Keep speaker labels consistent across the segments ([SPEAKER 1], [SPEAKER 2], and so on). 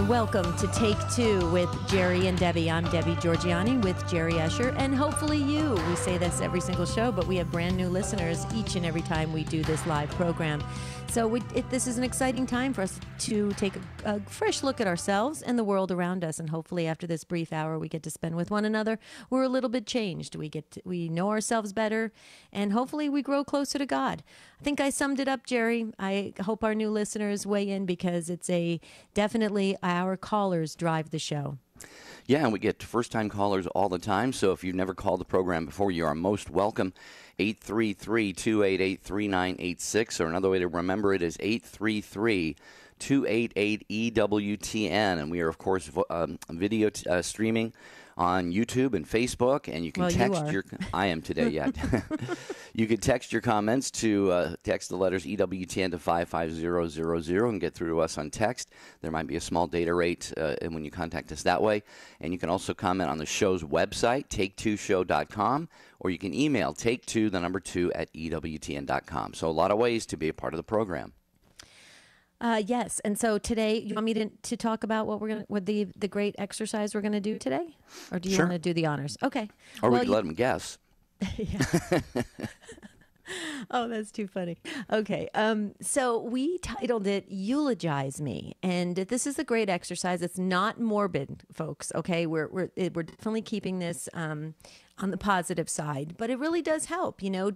[SPEAKER 1] welcome to Take Two with Jerry and Debbie. I'm Debbie Georgiani with Jerry Escher, and hopefully you. We say this every single show, but we have brand new listeners each and every time we do this live program. So this is an exciting time for us to take a fresh look at ourselves and the world around us, and hopefully after this brief hour we get to spend with one another, we're a little bit changed. We know ourselves better, and hopefully we grow closer to God. I think I summed it up, Jerry. I hope our new listeners weigh in because it's definitely our callers drive the show.
[SPEAKER 2] Yeah, and we get first-time callers all the time, so if you've never called the program before, you are most welcome. 833-288-3986, or another way to remember it is 833-288-EWTN, and we are, of course, video streaming on YouTube and Facebook, and you can text your... I am today, yeah. You can text your comments to text the letters EWTN to 55000 and get through to us on text. There might be a small data rate and when you contact us that way. And you can also comment on the show's website, take2show.com, or you can email take2, the number 2, at EWTN.com. So a lot of ways to be a part of the program.
[SPEAKER 1] Yes, and so today, you want me to talk about what the great exercise we're going to do today? Or do you want to do the honors? Okay.
[SPEAKER 2] Or we could let them guess.
[SPEAKER 1] Yeah. Oh, that's too funny. Okay. So we titled it Eulogize Me. And this is a great exercise. It's not morbid, folks. Okay. We're definitely keeping this on the positive side, but it really does help. You know,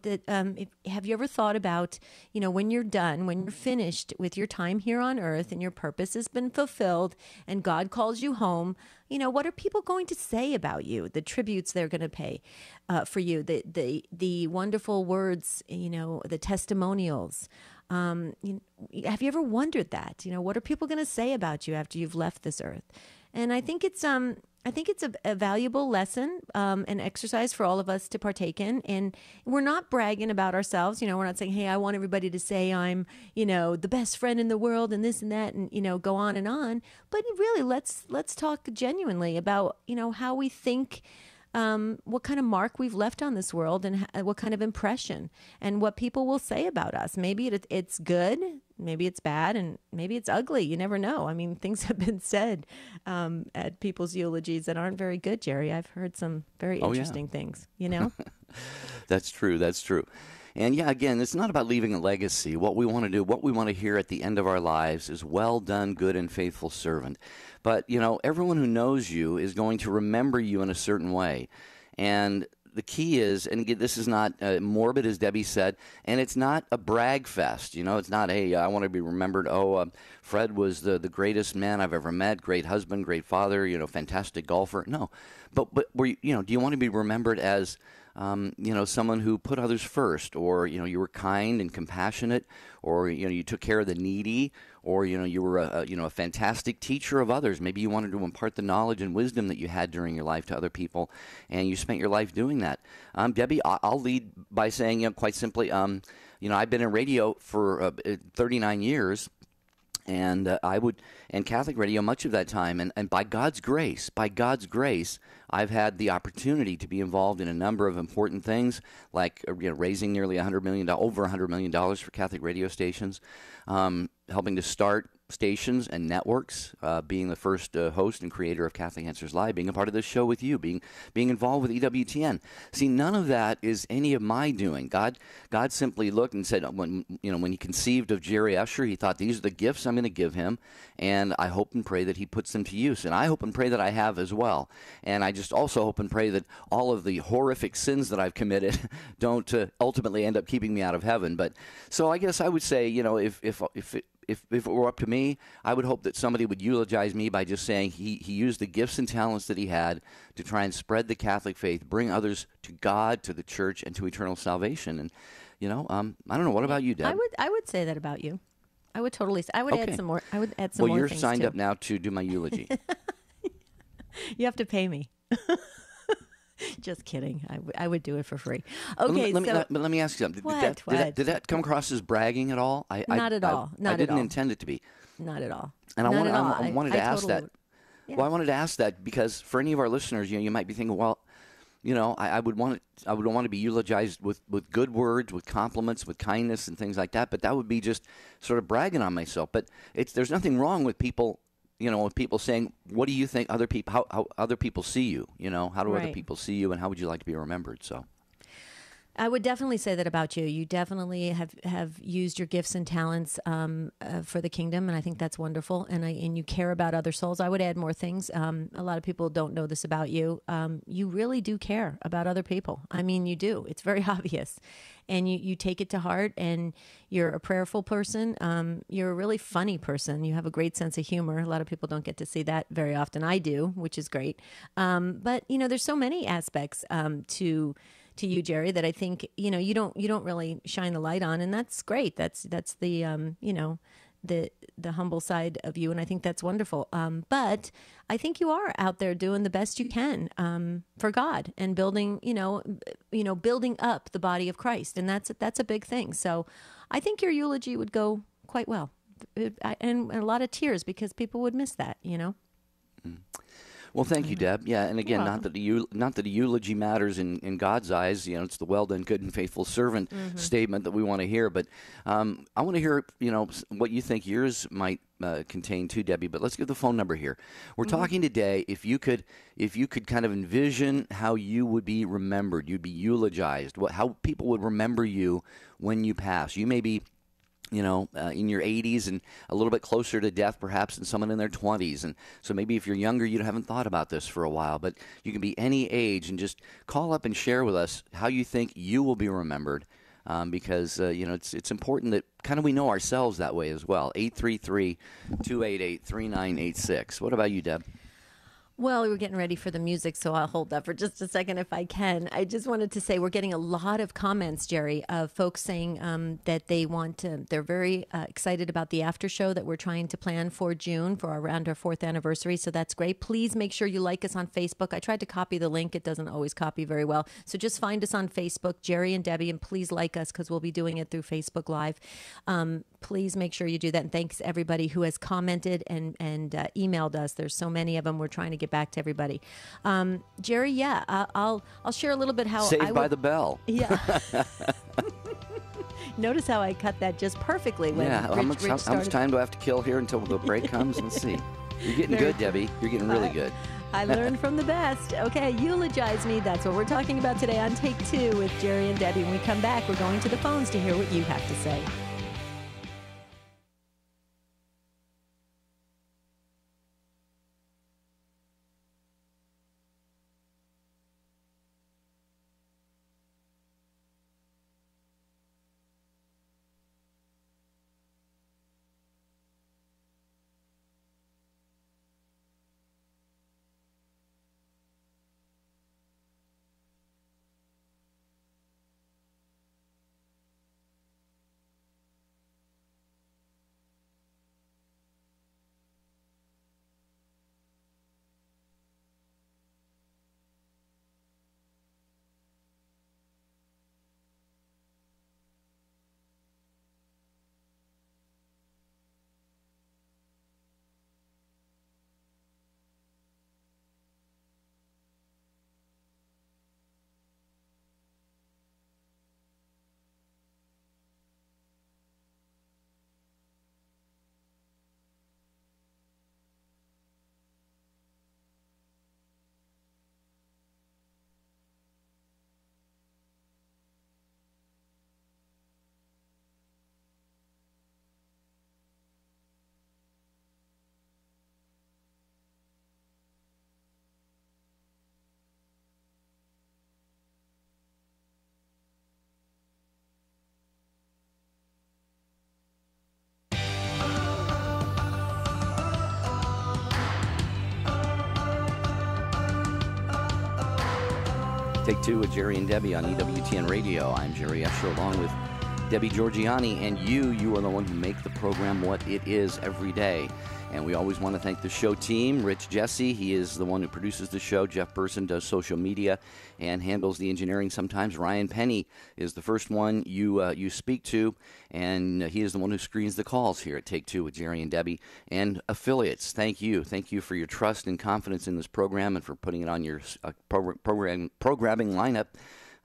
[SPEAKER 1] have you ever thought about, when you're done, when you're finished with your time here on earth and your purpose has been fulfilled and God calls you home, what are people going to say about you? The tributes they're going to pay for you, the wonderful words, the testimonials. Have you ever wondered that? What are people going to say about you after you've left this earth? And I think it's a valuable lesson, an exercise for all of us to partake in. And we're not bragging about ourselves. We're not saying, hey, I want everybody to say I'm, the best friend in the world and this and that and, go on and on. But really, let's talk genuinely about, how we think, what kind of mark we've left on this world and what kind of impression and what people will say about us. Maybe it's good. Maybe it's bad, and maybe it's ugly. You never know. I mean, things have been said at people's eulogies that aren't very good, Jerry. I've heard some very interesting things,
[SPEAKER 2] That's true. That's true. And yeah, again, it's not about leaving a legacy. What we want to do, what we want to hear at the end of our lives is, well done, good and faithful servant. But, everyone who knows you is going to remember you in a certain way. And the key is, and again, this is not morbid, as Debbie said, and it's not a brag fest. It's not, hey, I want to be remembered. Fred was the greatest man I've ever met, great husband, great father, fantastic golfer. No, but do you want to be remembered as, someone who put others first, or, you were kind and compassionate, or, you took care of the needy, or, you were a fantastic teacher of others. Maybe you wanted to impart the knowledge and wisdom that you had during your life to other people, and you spent your life doing that. Debbie, I'll lead by saying, quite simply, I've been in radio for 39 years. And and Catholic radio much of that time, and by God's grace, I've had the opportunity to be involved in a number of important things, like raising nearly over $100 million for Catholic radio stations, helping to start stations and networks, being the first host and creator of Catholic Answers Live, being a part of this show with you, being involved with EWTN. See, none of that is any of my doing. God simply looked and said, when he conceived of Jerry Escher, he thought, these are the gifts I'm going to give him, and I hope and pray that he puts them to use. And I hope and pray that I have as well. And I just also hope and pray that all of the horrific sins that I've committed don't ultimately end up keeping me out of heaven. But so I guess I would say, if it were up to me, I would hope that somebody would eulogize me by just saying he used the gifts and talents that he had to try and spread the Catholic faith, bring others to God, to the Church, and to eternal salvation. And I don't know. What about you, Deb?
[SPEAKER 1] I would say that about you. I would totally. I would add some more. I would add some more.
[SPEAKER 2] Well, you're
[SPEAKER 1] things
[SPEAKER 2] signed
[SPEAKER 1] too.
[SPEAKER 2] up now to do my eulogy.
[SPEAKER 1] You have to pay me. Just kidding. I would do it for free. Okay,
[SPEAKER 2] but let me ask you something. Did that come across as bragging at all?
[SPEAKER 1] Not at all.
[SPEAKER 2] I didn't intend it to be.
[SPEAKER 1] Not at all.
[SPEAKER 2] And I wanted to ask that.
[SPEAKER 1] Yeah.
[SPEAKER 2] Well, I wanted to ask that because for any of our listeners, you might be thinking, well, I would want to be eulogized with good words, with compliments, with kindness and things like that. But that would be just sort of bragging on myself. But there's nothing wrong with people, with people saying, what do you think other people, how other people see you? How do other
[SPEAKER 1] Right.
[SPEAKER 2] people see you, and how would you like to be remembered? So.
[SPEAKER 1] I would definitely say that about you. You definitely have used your gifts and talents for the kingdom, and I think that's wonderful. And you care about other souls. I would add more things. A lot of people don't know this about you. You really do care about other people. I mean, you do. It's very obvious, and you take it to heart. And you're a prayerful person. You're a really funny person. You have a great sense of humor. A lot of people don't get to see that very often. I do, which is great. But there's so many aspects to you, Jerry, that I think you don't really shine the light on, and that's great. That's the the humble side of you, and I think that's wonderful. But I think you are out there doing the best you can for God and building building up the body of Christ, and that's a big thing. So I think your eulogy would go quite well, and a lot of tears because people would miss that.
[SPEAKER 2] Well, thank you, Deb. Yeah, and again,
[SPEAKER 1] You're
[SPEAKER 2] not that a eulogy matters in God's eyes. It's the well done, good and faithful servant statement that we want to hear. But I want to hear, what you think yours might contain too, Debbie. But let's give the phone number here. We're talking today. If you could kind of envision how you would be remembered, you'd be eulogized. How people would remember you when you pass. You may be in your 80s and a little bit closer to death, perhaps, than someone in their 20s. And so maybe if you're younger, you haven't thought about this for a while, but you can be any age and just call up and share with us how you think you will be remembered, because, it's important that kind of we know ourselves that way as well. 833-288-3986. What about you, Deb?
[SPEAKER 1] Well, we were getting ready for the music, so I'll hold that for just a second if I can. I just wanted to say we're getting a lot of comments, Jerry, of folks saying that they're very excited about the after show that we're trying to plan for June for around our 4th anniversary. So that's great. Please make sure you like us on Facebook. I tried to copy the link. It doesn't always copy very well. So just find us on Facebook, Jerry and Debbie, and please like us because we'll be doing it through Facebook Live. Please make sure you do that. And thanks everybody who has commented and emailed us. There's so many of them. We're trying to get back to everybody. Jerry, yeah, I'll share a little bit how
[SPEAKER 2] Saved by the Bell.
[SPEAKER 1] Yeah. Notice how I cut that just perfectly when
[SPEAKER 2] how much time do I have to kill here until the break comes? Let's see. You're getting good, Debbie. You're getting really good.
[SPEAKER 1] I learned from the best. Okay, eulogize me. That's what we're talking about today on Take Two with Jerry and Debbie. When we come back, we're going to the phones to hear what you have to say.
[SPEAKER 2] Take Two with Jerry and Debbie on EWTN Radio. I'm Jerry Escher along with Debbie Georgiani, and you are the one who make the program what it is every day. And we always want to thank the show team. Rich Jesse, he is the one who produces the show. Jeff Burson does social media and handles the engineering sometimes. Ryan Penny is the first one you speak to, and he is the one who screens the calls here at Take Two with Jerry and Debbie. And affiliates, thank you. Thank you for your trust and confidence in this program and for putting it on your programming lineup.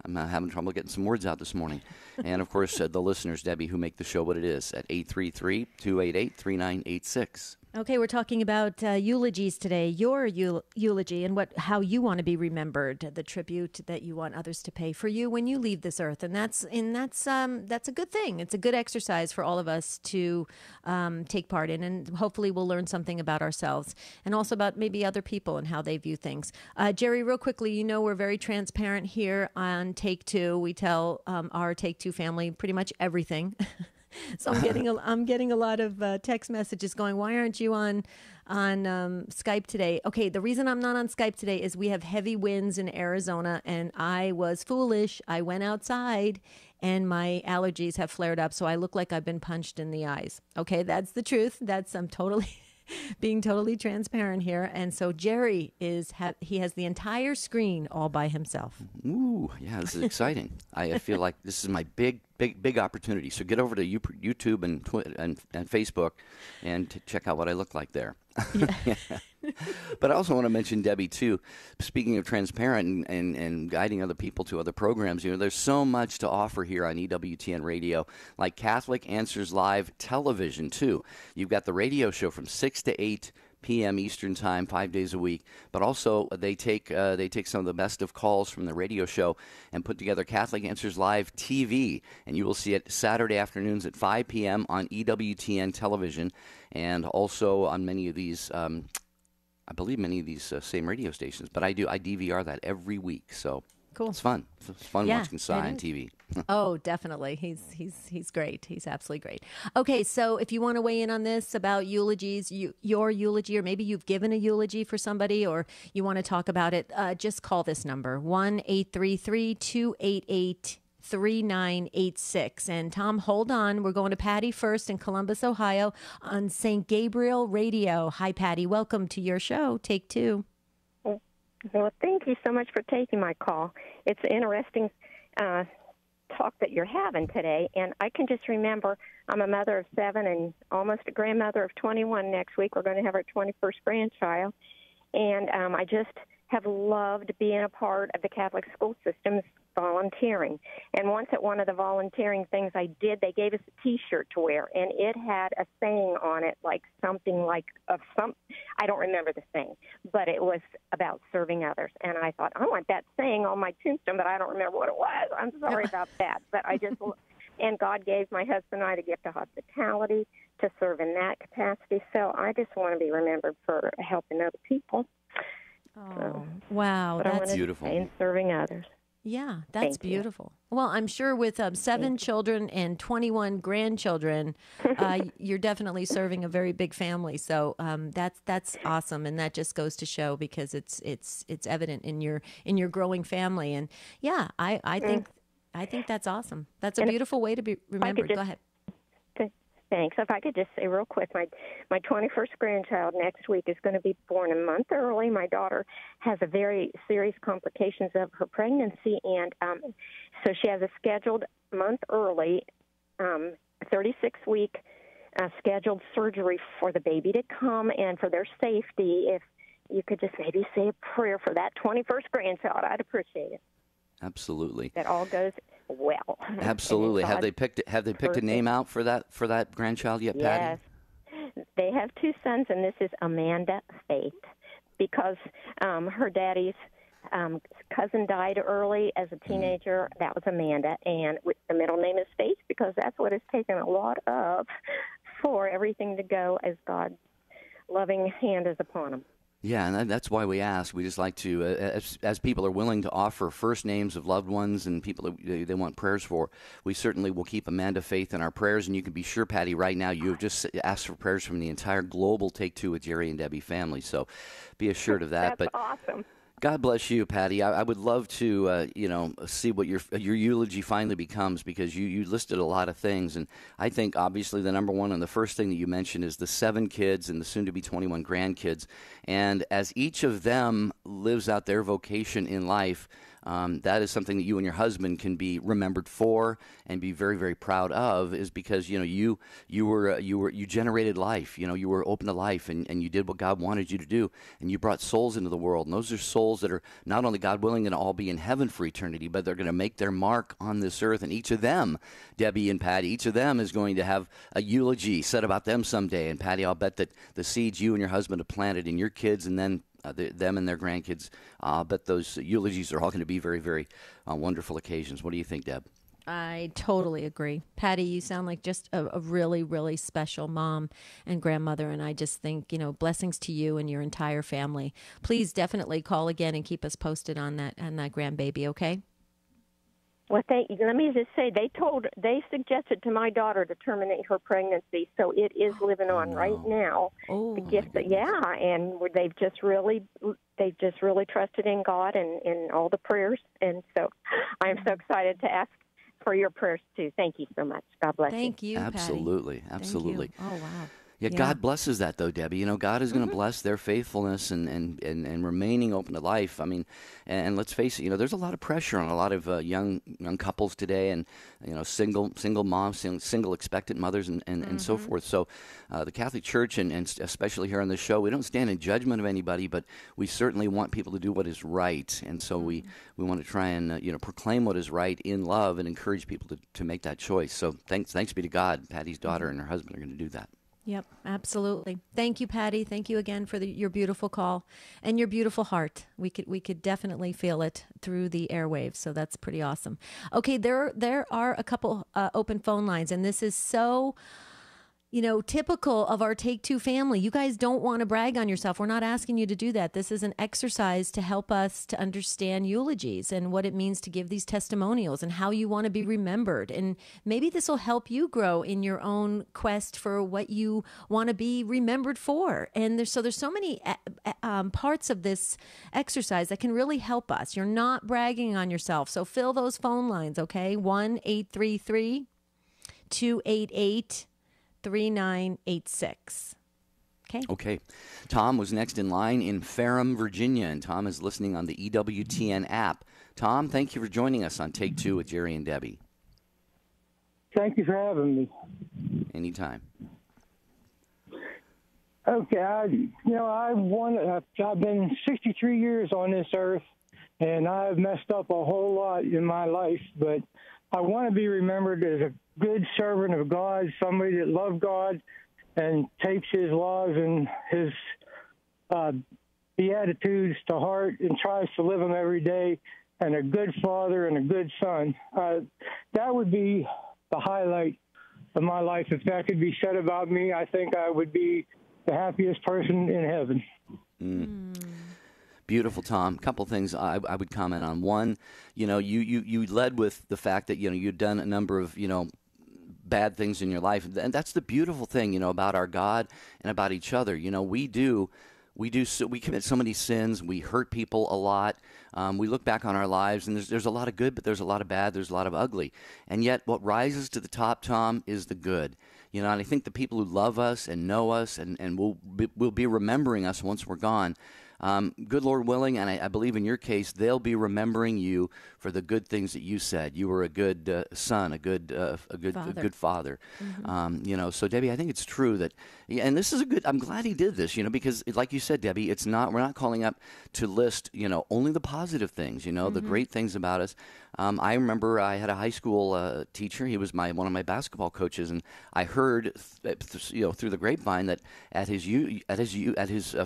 [SPEAKER 2] I'm having trouble getting some words out this morning. And, of course, the listeners, Debbie, who make the show what it is at 833-288-3986.
[SPEAKER 1] Okay, we're talking about eulogies today. Your eulogy and how you want to be remembered, the tribute that you want others to pay for you when you leave this earth, and that's a good thing. It's a good exercise for all of us to take part in, and hopefully we'll learn something about ourselves and also about maybe other people and how they view things. Jerry, real quickly, we're very transparent here on Take Two. We tell our Take Two family pretty much everything. So I'm getting a lot of text messages going, why aren't you on Skype today? Okay, the reason I'm not on Skype today is we have heavy winds in Arizona, and I was foolish. I went outside, and my allergies have flared up, so I look like I've been punched in the eyes. Okay, that's the truth. I'm totally being totally transparent here. And so Jerry he has the entire screen all by himself.
[SPEAKER 2] Ooh, yeah, this is exciting. I feel like this is my big opportunity. So get over to YouTube and Facebook and check out what I look like there. Yeah. But I also want to mention, Debbie, too, speaking of transparent and guiding other people to other programs, there's so much to offer here on EWTN Radio, like Catholic Answers Live television, too. You've got the radio show from 6 to 8 p.m. Eastern Time, 5 days a week. But also they take some of the best of calls from the radio show and put together Catholic Answers Live TV, and you will see it Saturday afternoons at 5 p.m. on EWTN television, and also on many of these. I believe many of these same radio stations, but I DVR that every week, so
[SPEAKER 1] cool.
[SPEAKER 2] It's fun. It's fun watching Cy on TV.
[SPEAKER 1] Oh, definitely. He's great. He's absolutely great. Okay, so if you want to weigh in on this about eulogies, your eulogy, or maybe you've given a eulogy for somebody, or you want to talk about it, just call this number 1-833-288-3986. And Tom, hold on. We're going to Patty first in Columbus, Ohio on St. Gabriel Radio. Hi, Patty. Welcome to your show. Take Two.
[SPEAKER 3] Well, thank you so much for taking my call. It's an interesting talk that you're having today, and I can just remember I'm a mother of 7 and almost a grandmother of 21 next week. We're going to have our 21st grandchild, and I just have loved being a part of the Catholic school system's volunteering. And once at one of the volunteering things I did, they gave us a T-shirt to wear, and it had a saying on it, like something like I don't remember the saying, but it was about serving others. And I thought, I want that saying on my tombstone, but I don't remember what it was. I'm sorry about that. But and God gave my husband and I the gift of hospitality to serve in that capacity. So I just want to be remembered for helping other people.
[SPEAKER 1] Oh, wow.
[SPEAKER 3] That's
[SPEAKER 2] beautiful.
[SPEAKER 3] And serving others.
[SPEAKER 1] Yeah, that's beautiful. Well, I'm sure with 7 children and 21 grandchildren, you're definitely serving a very big family. So that's awesome, and that just goes to show, because it's evident in your growing family. And yeah, I think that's awesome. That's a beautiful way to be remembered. Go ahead.
[SPEAKER 3] Thanks. If I could just say real quick, my 21st grandchild next week is going to be born a month early. My daughter has a very serious complications of her pregnancy, and so she has a scheduled month early, 36-week scheduled surgery for the baby to come, and for their safety, if you could just maybe say a prayer for that 21st grandchild, I'd appreciate it.
[SPEAKER 2] Absolutely.
[SPEAKER 3] That all goes well.
[SPEAKER 2] Absolutely. Have they picked a name out for that grandchild yet, Patty?
[SPEAKER 3] Yes. They have 2 sons, and this is Amanda Faith, because her daddy's cousin died early as a teenager. That was Amanda, and the middle name is Faith because that's what it's taken a lot of for everything to go as God's loving hand is upon them.
[SPEAKER 2] Yeah, and that's why we ask. We just like to, as people are willing to offer first names of loved ones and people that they want prayers for, we certainly will keep Amanda Faith in our prayers. And you can be sure, Patty, right now you have just asked for prayers from the entire global Take Two with Jerry and Debbie family. So be assured of that.
[SPEAKER 3] That's awesome.
[SPEAKER 2] God bless you, Patty. I would love to, see what your eulogy finally becomes, because you listed a lot of things, and I think obviously the number one and the first thing that you mentioned is the 7 kids and the soon-to-be 21 grandkids. And as each of them lives out their vocation in life, that is something that you and your husband can be remembered for and be very, very proud of, is because, you generated life. You were open to life, and you did what God wanted you to do, and you brought souls into the world. And those are souls that are not only, God willing, going to all be in heaven for eternity, but they're going to make their mark on this earth. And each of them, Debbie and Patty, each of them is going to have a eulogy said about them someday. And Patty, I'll bet that the seeds you and your husband have planted in your kids, and then them and their grandkids, but those eulogies are all going to be very, very wonderful occasions. What do you think, Deb?
[SPEAKER 1] I totally agree. Patty, you sound like just a really, really special mom and grandmother. And I just think, blessings to you and your entire family. Please definitely call again and keep us posted on that grandbaby, okay?
[SPEAKER 3] Well, let me just say, they suggested to my daughter to terminate her pregnancy, so it is living on right now.
[SPEAKER 1] Oh,
[SPEAKER 3] the gift, and they've just really trusted in God and in all the prayers, and so I am so excited to ask for your prayers too. Thank you so much. God bless you.
[SPEAKER 1] Thank you,
[SPEAKER 2] Absolutely,
[SPEAKER 1] Patty.
[SPEAKER 2] absolutely.
[SPEAKER 1] Thank you. Oh, wow.
[SPEAKER 2] Yeah, God blesses that, though, Debbie. God is going to bless their faithfulness and remaining open to life. I mean, and let's face it, there's a lot of pressure on a lot of young couples today, and single moms, single expectant mothers, and so forth. So, the Catholic Church, and especially here on this show, we don't stand in judgment of anybody, but we certainly want people to do what is right, and so we want to try and proclaim what is right in love and encourage people to make that choice. So, thanks be to God, Patty's daughter and her husband are going to do that.
[SPEAKER 1] Yep, absolutely. Thank you, Patty. Thank you again for your beautiful call and your beautiful heart. We could definitely feel it through the airwaves, so that's pretty awesome. Okay, there are a couple open phone lines, and this is so typical of our Take Two family. You guys don't want to brag on yourself. We're not asking you to do that. This is an exercise to help us to understand eulogies and what it means to give these testimonials and how you want to be remembered. And maybe this will help you grow in your own quest for what you want to be remembered for. And there's so many parts of this exercise that can really help us. You're not bragging on yourself. So fill those phone lines, okay? 1-833-288 3986.
[SPEAKER 2] Okay. Tom was next in line in Ferrum, Virginia, and Tom is listening on the EWTN app. Tom, thank you for joining us on Take Two with Jerry and Debbie.
[SPEAKER 4] Thank you for having me.
[SPEAKER 2] Anytime.
[SPEAKER 4] Okay, I've been 63 years on this earth, and I've messed up a whole lot in my life, but I want to be remembered as a good servant of God, somebody that loved God and takes his laws and his beatitudes to heart and tries to live them every day, and a good father and a good son. That would be the highlight of my life. If that could be said about me, I think I would be the happiest person in heaven.
[SPEAKER 2] Beautiful, Tom. A couple things I would comment on. One, you led with the fact that you'd done a number of bad things in your life, and that's the beautiful thing about our God and about each other. We commit so many sins. We hurt people a lot. We look back on our lives, and there's a lot of good, but there's a lot of bad. There's a lot of ugly, and yet what rises to the top, Tom, is the good. And I think the people who love us and know us and will be remembering us once we're gone. Good Lord willing, and I believe in your case, they'll be remembering you for the good things that you said. You were a good son, a good father. Mm-hmm. So Debbie, I think it's true that, and this is I'm glad he did this, because like you said, Debbie, we're not calling up to list, only the positive things, mm-hmm. the great things about us. I remember I had a high school teacher. He was one of my basketball coaches, and I heard, through the grapevine that at his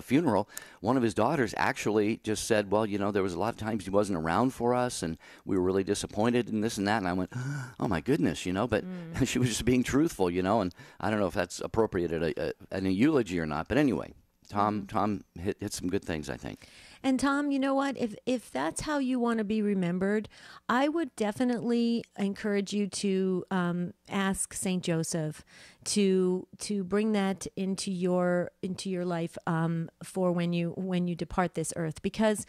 [SPEAKER 2] funeral, one of his daughters actually just said, well, there was a lot of times he wasn't around for us, and we were really disappointed in this and that. And I went, oh my goodness, but she was just being truthful, and I don't know if that's appropriate at a eulogy or not. But anyway, Tom hit some good things, I think.
[SPEAKER 1] And Tom, you know what? If that's how you want to be remembered, I would definitely encourage you to ask Saint Joseph to bring that into your life for when you depart this earth, because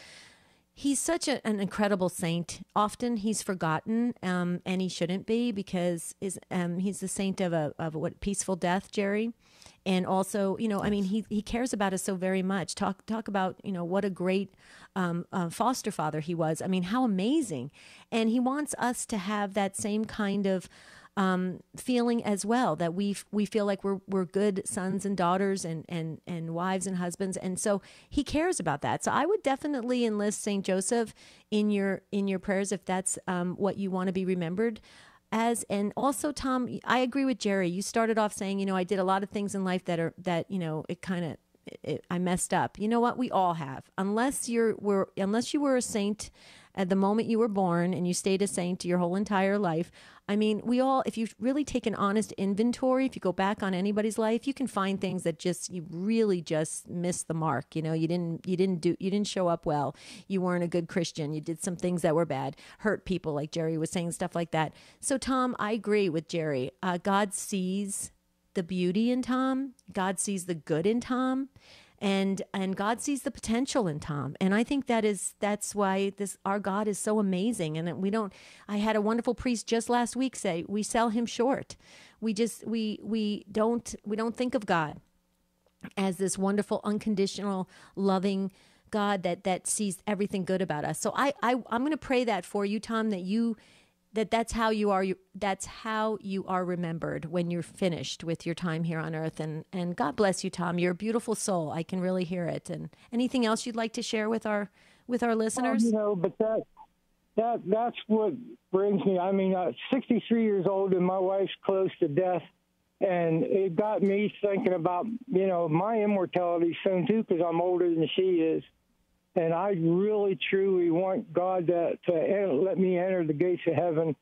[SPEAKER 1] He's such an incredible saint. Often he's forgotten, and he shouldn't be, because he's the saint of a what, peaceful death, Jerry. And also, I mean, he cares about us so very much. Talk about, what a great foster father he was. I mean, how amazing. And he wants us to have that same kind of feeling as well, that we feel like we're good sons and daughters and wives and husbands, and so he cares about that. So I would definitely enlist Saint Joseph in your prayers if that's what you want to be remembered as. And also, Tom, I agree with Jerry. You started off saying, I did a lot of things in life that it kind of I messed up. You know what? We all have, unless you were a saint at the moment you were born and you stayed a saint your whole entire life. I mean, we all, if you really take an honest inventory, if you go back on anybody's life, you can find things that you really just missed the mark. You didn't show up well. You weren't a good Christian. You did some things that were bad, hurt people, like Jerry was saying, stuff like that. So, Tom, I agree with Jerry. God sees the beauty in Tom. God sees the good in Tom. And God sees the potential in Tom. And I think that's why our God is so amazing. And I had a wonderful priest just last week say, we sell him short. We don't think of God as this wonderful, unconditional, loving God that sees everything good about us. So I'm going to pray that for you, Tom, that's how you are remembered when you're finished with your time here on earth. And God bless you, Tom. You're a beautiful soul. I can really hear it. And anything else you'd like to share with our listeners?
[SPEAKER 4] But that's what brings me. I mean, 63 years old and my wife's close to death. And it got me thinking about, my immortality soon too, because I'm older than she is. And I really, truly want God to let me enter the gates of heaven.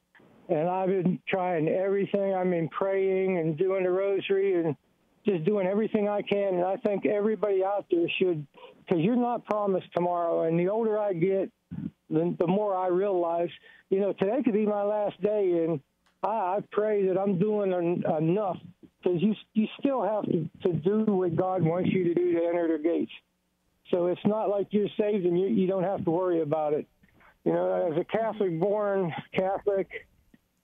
[SPEAKER 4] And I've been trying everything. I mean, praying and doing the rosary and just doing everything I can. And I think everybody out there should, because you're not promised tomorrow. And the older I get, the more I realize, today could be my last day. And I pray that I'm doing enough, because you still have to do what God wants you to do to enter the gates. So it's not like you're saved and you don't have to worry about it. As a Catholic-born Catholic,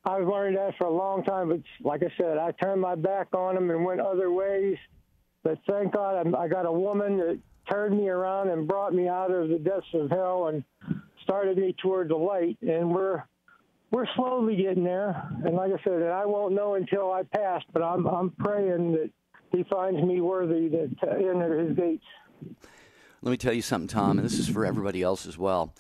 [SPEAKER 4] I've learned that for a long time. But like I said, I turned my back on them and went other ways. But thank God I got a woman that turned me around and brought me out of the depths of hell and started me toward the light. And we're slowly getting there. And like I said, I won't know until I pass. But I'm praying that He finds me worthy to enter His gates.
[SPEAKER 2] Let me tell you something, Tom, and this is for everybody else as well.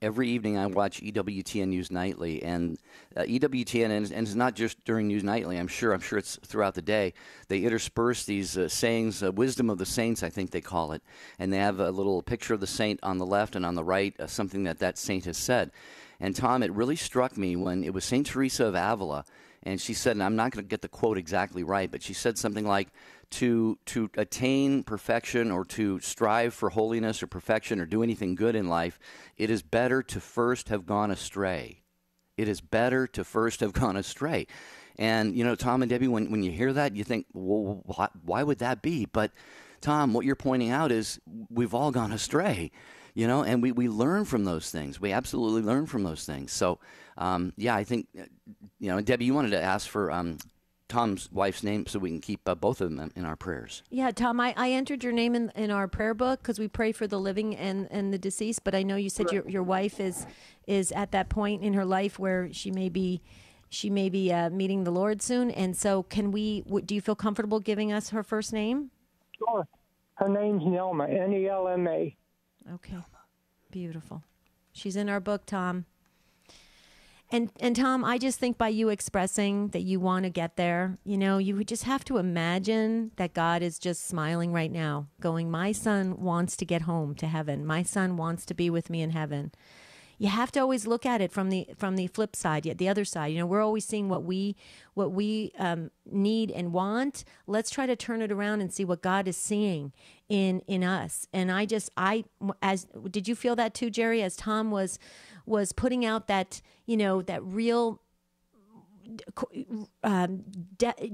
[SPEAKER 2] Every evening I watch EWTN News Nightly, and EWTN, and it's not just during News Nightly, I'm sure it's throughout the day. They intersperse these sayings, wisdom of the saints, I think they call it, and they have a little picture of the saint on the left and on the right, something that saint has said. And Tom, it really struck me when it was St. Teresa of Avila, and she said, and I'm not going to get the quote exactly right, but she said something like, to attain perfection or to strive for holiness or perfection or do anything good in life, it is better to first have gone astray. It is better to first have gone astray. And, Tom and Debbie, when you hear that, you think, well, why would that be? But, Tom, what you're pointing out is we've all gone astray, and we learn from those things. We absolutely learn from those things. So, I think, Debbie, you wanted to ask for Tom's wife's name so we can keep both of them in our prayers.
[SPEAKER 1] Yeah, Tom, I entered your name in our prayer book because we pray for the living and the deceased, but I know you said your wife is at that point in her life where she may be meeting the Lord soon. And so do you feel comfortable giving us her first name?
[SPEAKER 4] Sure. Her name's Nelma, Nelma.
[SPEAKER 1] Okay. Beautiful. She's in our book, Tom. And Tom, I just think by you expressing that you want to get there, you would just have to imagine that God is just smiling right now, going, my son wants to get home to heaven. My son wants to be with me in heaven. You have to always look at it from the flip side, the other side. We're always seeing what we need and want. Let's try to turn it around and see what God is seeing in us. And did you feel that too, Jerry, as Tom was putting out that, that real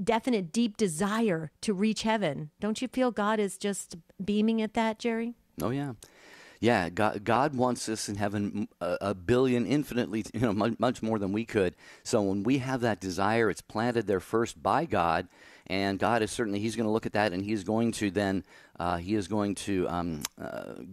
[SPEAKER 1] definite deep desire to reach heaven? Don't you feel God is just beaming at that, Jerry?
[SPEAKER 2] Oh, yeah. Yeah, God wants us in heaven a billion, infinitely, much more than we could. So when we have that desire, it's planted there first by God, and God is certainly, He's going to look at that, and He's going to then,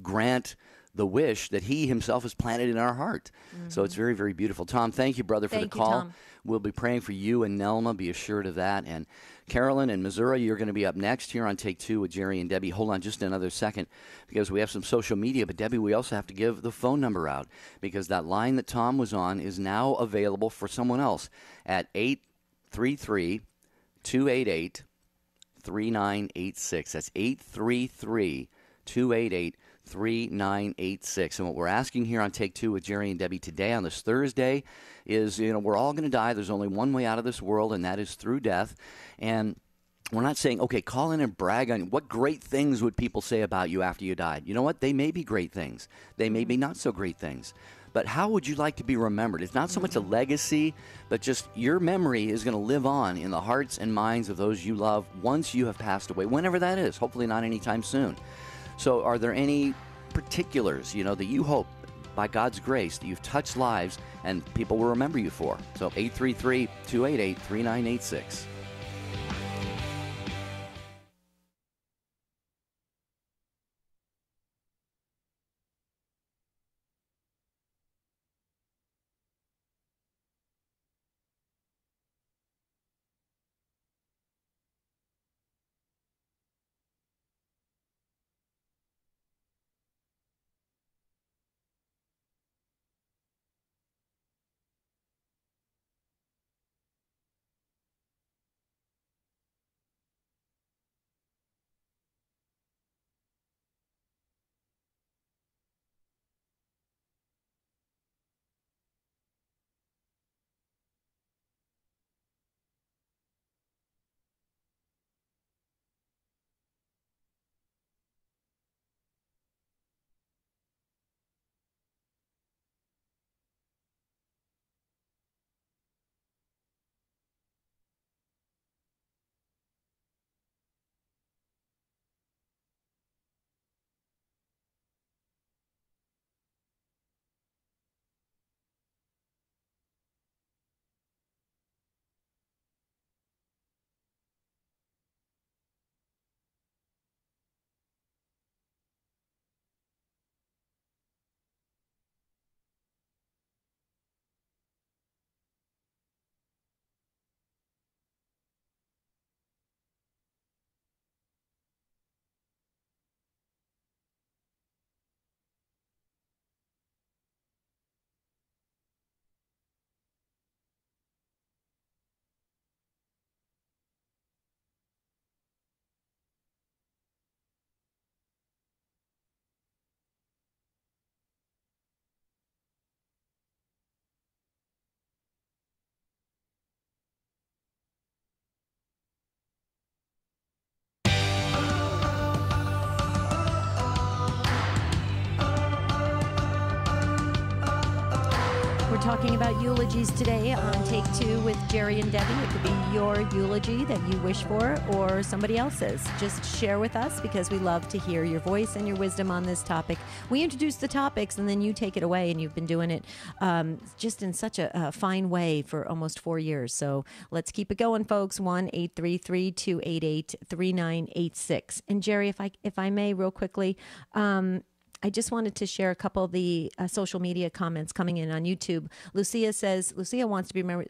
[SPEAKER 2] grant the wish that He Himself has planted in our heart. So it's very, very beautiful. Tom, thank you, brother, for the call.
[SPEAKER 1] Tom.
[SPEAKER 2] We'll be praying for you and Nelma. Be assured of that. And Carolyn and Missouri, you're going to be up next here on Take Two with Jerry and Debbie. Hold on just another second because we have some social media. But, Debbie, we also have to give the phone number out because that line that Tom was on is now available for someone else at 833-288-3986. That's 833-288-3986. And what we're asking here on Take Two with Jerry and Debbie today on this Thursday is, we're all going to die. There's only one way out of this world, and that is through death. And we're not saying, okay, call in and brag on what great things would people say about you after you died. You know what? They may be great things. They may be not so great things. But how would you like to be remembered? It's not so much a legacy, but just your memory is going to live on in the hearts and minds of those you love once you have passed away, whenever that is, hopefully not anytime soon. So are there any particulars, that you hope, by God's grace, that you've touched lives and people will remember you for? So 833-288-3986.
[SPEAKER 1] We're talking about eulogies today on Take Two with Jerry and Debbie. It could be your eulogy that you wish for or somebody else's. Just share with us because we love to hear your voice and your wisdom on this topic. We introduce the topics and then you take it away, and you've been doing it just in such a fine way for almost 4 years. So let's keep it going, folks. 1-833-288-3986. And Jerry, if I may, real quickly, I just wanted to share a couple of the social media comments coming in on YouTube. Lucia says, Lucia wants to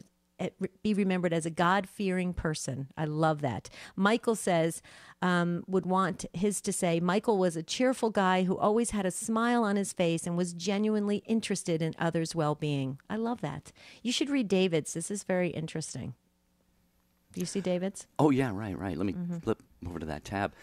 [SPEAKER 1] be remembered as a God-fearing person. I love that. Michael says, would want his to say, Michael was a cheerful guy who always had a smile on his face and was genuinely interested in others' well-being. I love that. You should read David's. This is very interesting. Do you see David's?
[SPEAKER 2] Oh, yeah, right. Let me flip over to that tab.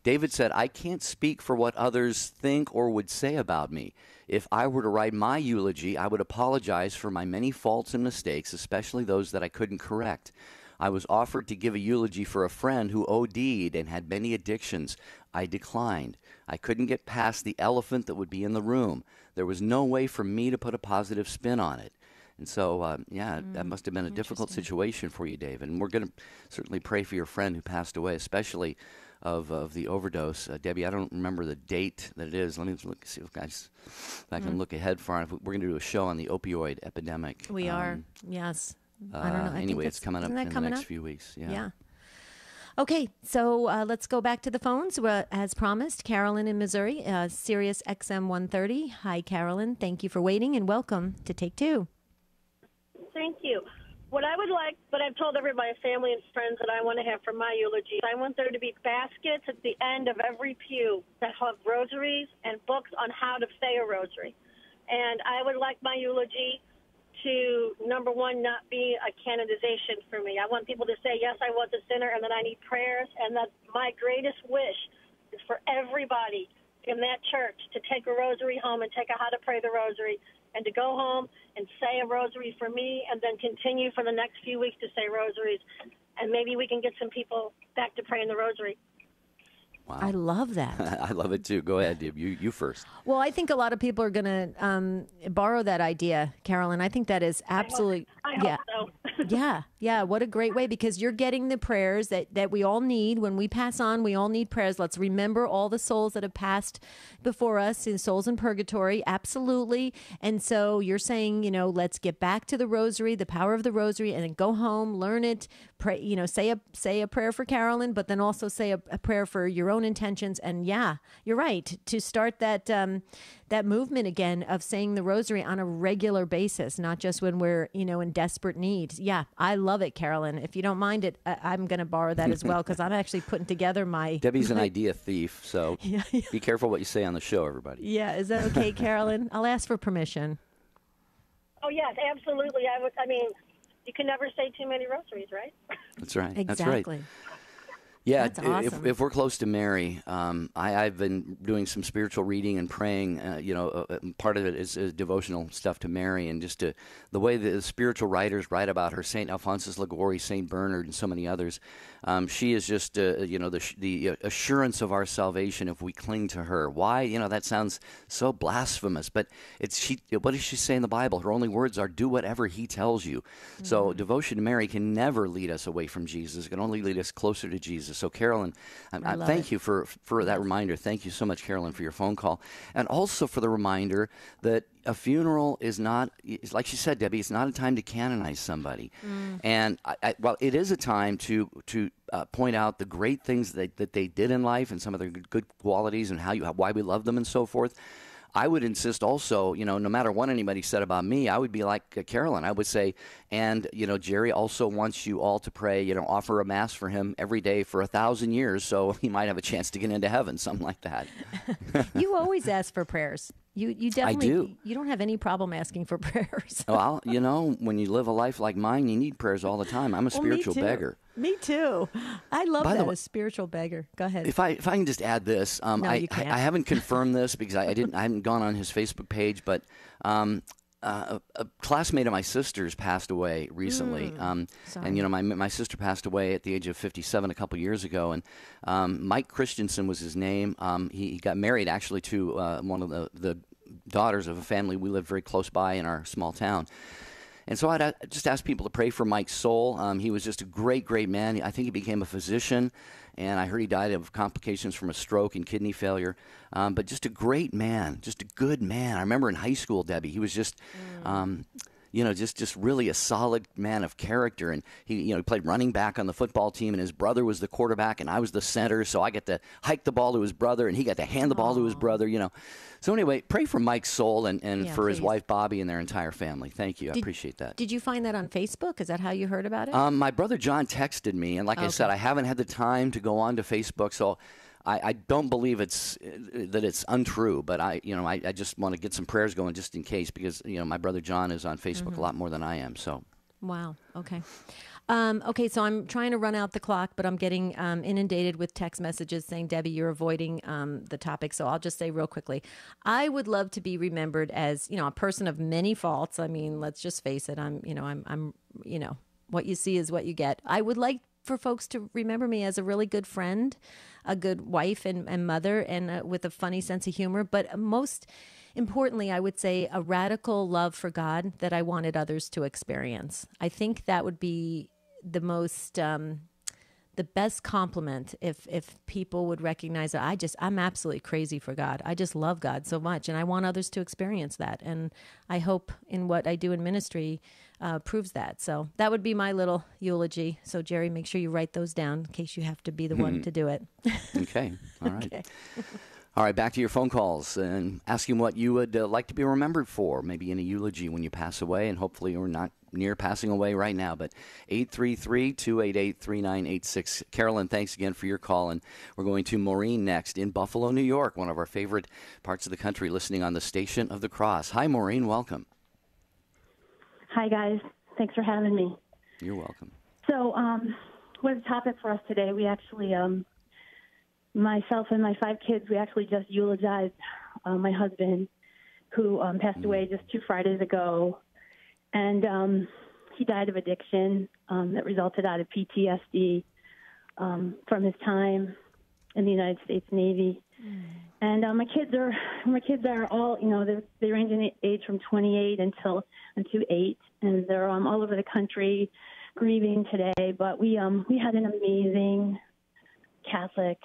[SPEAKER 2] David said, I can't speak for what others think or would say about me. If I were to write my eulogy, I would apologize for my many faults and mistakes, especially those that I couldn't correct. I was offered to give a eulogy for a friend who OD'd and had many addictions. I declined. I couldn't get past the elephant that would be in the room. There was no way for me to put a positive spin on it. And so, that must have been a difficult situation for you, David. And we're going to certainly pray for your friend who passed away, especially of the overdose. Debbie, I don't remember the date that it is. Let me look, see if I can look ahead far enough. We're going to do a show on the opioid epidemic.
[SPEAKER 1] We are, yes. I don't know.
[SPEAKER 2] Anyway, it's coming up in the next few weeks.
[SPEAKER 1] Yeah. Okay, so let's go back to the phones. As promised, Carolyn in Missouri, Sirius XM 130. Hi, Carolyn. Thank you for waiting, and welcome to Take Two.
[SPEAKER 5] Thank you. What I would like, but I've told everybody, family and friends, that I want to have for my eulogy, I want there to be baskets at the end of every pew that have rosaries and books on how to say a rosary. And I would like my eulogy to, number one, not be a canonization for me. I want people to say, yes, I was a sinner and that I need prayers, and that my greatest wish is for everybody in that church to take a rosary home and take a how to pray the rosary, and to go home and say a rosary for me, and then continue for the next few weeks to say rosaries. And maybe we can get some people back to praying the rosary.
[SPEAKER 2] Wow.
[SPEAKER 1] I love that.
[SPEAKER 2] I love it too. Go ahead, Deb. You first.
[SPEAKER 1] Well, I think a lot of people are going to borrow that idea, Carolyn. I think that is absolutely,
[SPEAKER 5] I hope so.
[SPEAKER 1] Yeah. What a great way, because you're getting the prayers that we all need. When we pass on, we all need prayers. Let's remember all the souls that have passed before us, in souls in purgatory. Absolutely. And so you're saying, let's get back to the rosary, the power of the rosary, and then go home, learn it, pray, say a prayer for Carolyn, but then also say a prayer for your own intentions. And yeah, you're right, to start that movement again of saying the rosary on a regular basis, not just when we're, in desperate need. Yeah, I love it, Carolyn. If you don't mind it, I'm going to borrow that as well, because I'm actually putting together my...
[SPEAKER 2] Debbie's an idea thief, so be careful what you say on the show, everybody.
[SPEAKER 1] Yeah, is that okay, Carolyn? I'll ask for permission.
[SPEAKER 5] Oh, yes, absolutely. I mean, you can never say too many rosaries, right?
[SPEAKER 2] That's right.
[SPEAKER 1] Exactly.
[SPEAKER 2] That's right. Yeah,
[SPEAKER 1] That's awesome.
[SPEAKER 2] if we're close to Mary, I've been doing some spiritual reading and praying. Part of it is devotional stuff to Mary, and just the way the spiritual writers write about her, St. Alphonsus Liguori, St. Bernard, and so many others. She is just, the assurance of our salvation if we cling to her. Why? That sounds so blasphemous, but what does she say in the Bible? Her only words are, do whatever he tells you. Mm-hmm. So devotion to Mary can never lead us away from Jesus. It can only lead us closer to Jesus. So, Carolyn, I thank you for that reminder. Thank you so much, Carolyn, for your phone call. And also for the reminder that a funeral is not, like she said, Debbie, it's not a time to canonize somebody. And, well, it is a time to point out the great things that they did in life and some of their good qualities and why we love them and so forth. I would insist also, no matter what anybody said about me, I would be like Carolyn. I would say, and, Jerry also wants you all to pray, offer a mass for him every day for 1,000 years so he might have a chance to get into heaven, something like that.
[SPEAKER 1] You always ask for prayers. You definitely,
[SPEAKER 2] I do.
[SPEAKER 1] You don't have any problem asking for prayers.
[SPEAKER 2] Well, when you live a life like mine, you need prayers all the time. I'm a spiritual beggar.
[SPEAKER 1] Me too. I love that,
[SPEAKER 2] way,
[SPEAKER 1] a spiritual begger. Go ahead.
[SPEAKER 2] If I can just add this,
[SPEAKER 1] No, you can't.
[SPEAKER 2] I haven't confirmed this because I hadn't gone on his Facebook page, but a classmate of my sister's passed away recently. And my sister passed away at the age of 57 a couple years ago, and Mike Christensen was his name. He got married actually to one of the daughters of a family we lived very close by in our small town. And so I'd just ask people to pray for Mike's soul. He was just a great, great man. I think he became a physician, and I heard he died of complications from a stroke and kidney failure. But just a great man, just a good man. I remember in high school, Debbie, he was just... just really a solid man of character. And he played running back on the football team, and his brother was the quarterback, and I was the center. So I got to hike the ball to his brother, and he got to hand the ball to his brother, So anyway, pray for Mike's soul and for his wife, Bobby, and their entire family. Thank you. I appreciate that.
[SPEAKER 1] Did you find that on Facebook? Is that how you heard about it?
[SPEAKER 2] My brother John texted me, and like I said, I haven't had the time to go on to Facebook, so I don't believe that it's untrue, but I just want to get some prayers going just in case, because my brother John is on Facebook a lot more than I am. So.
[SPEAKER 1] Wow. Okay. So I'm trying to run out the clock, but I'm getting inundated with text messages saying, Debbie, you're avoiding the topic. So I'll just say real quickly, I would love to be remembered as a person of many faults. I mean, let's just face it. I'm what you see is what you get. I would like for folks to remember me as a really good friend, a good wife and mother, and with a funny sense of humor. But most importantly, I would say a radical love for God that I wanted others to experience. I think that would be the most the best compliment if people would recognize that I'm absolutely crazy for God. I just love God so much, and I want others to experience that. And I hope in what I do in ministry proves that. So that would be my little eulogy. So Jerry, make sure you write those down in case you have to be the one to do it.
[SPEAKER 2] Okay. All right.
[SPEAKER 1] Okay.
[SPEAKER 2] All right, back to your phone calls and asking what you would like to be remembered for, maybe in a eulogy when you pass away, and hopefully you're not near passing away right now. But 833-288-3986. Carolyn, thanks again for your call, and we're going to Maureen next in Buffalo, New York, one of our favorite parts of the country, listening on the Station of the Cross. Hi, Maureen. Welcome.
[SPEAKER 6] Hi, guys. Thanks for having me.
[SPEAKER 2] You're welcome.
[SPEAKER 6] So, what a topic for us today. We actually... myself and my 5 kids, we actually just eulogized my husband, who passed away just 2 Fridays ago. And he died of addiction that resulted out of PTSD from his time in the United States Navy. And my kids are all, they range in age from 28 until 8, and they're all over the country grieving today. But we had an amazing Catholic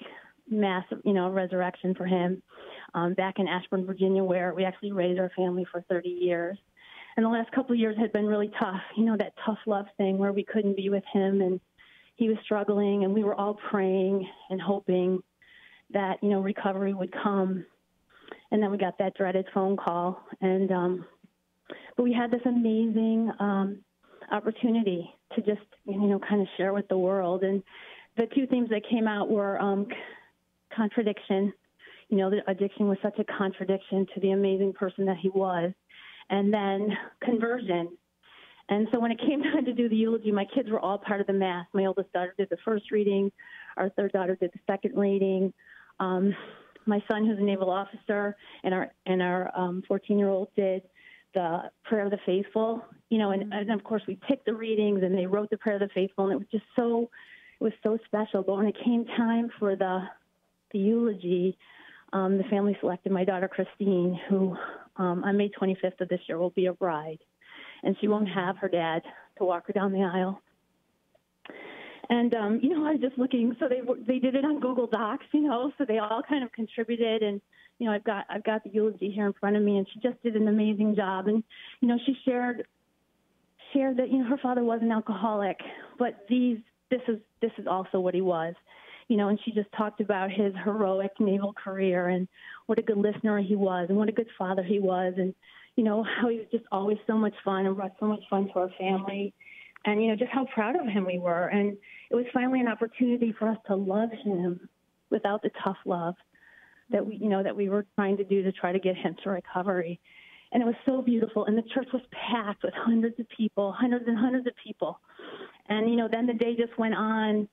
[SPEAKER 6] mass, resurrection for him back in Ashburn, Virginia, where we actually raised our family for 30 years. And the last couple of years had been really tough, that tough love thing where we couldn't be with him and he was struggling, and we were all praying and hoping that, recovery would come. And then we got that dreaded phone call. And but we had this amazing opportunity to just, kind of share with the world. And the 2 themes that came out were contradiction. The addiction was such a contradiction to the amazing person that he was. And then conversion. And so when it came time to do the eulogy, my kids were all part of the mass. My oldest daughter did the first reading. Our third daughter did the second reading. My son, who's a naval officer, and our 14-year-old did the prayer of the faithful. And of course we picked the readings and they wrote the prayer of the faithful, and it was just so special. But when it came time for the eulogy, the family selected my daughter Christine, who on May 25th of this year will be a bride, and she won't have her dad to walk her down the aisle. And I was just looking. So they did it on Google Docs, so they all kind of contributed. And I've got the eulogy here in front of me, and she just did an amazing job. And she shared that her father was an alcoholic, but this is also what he was. And she just talked about his heroic naval career and what a good listener he was and what a good father he was, and, how he was just always so much fun and brought so much fun to our family, and, just how proud of him we were. And it was finally an opportunity for us to love him without the tough love that we were trying to do to try to get him to recovery. And it was so beautiful. And the church was packed with hundreds and hundreds of people. And, then the day just went on.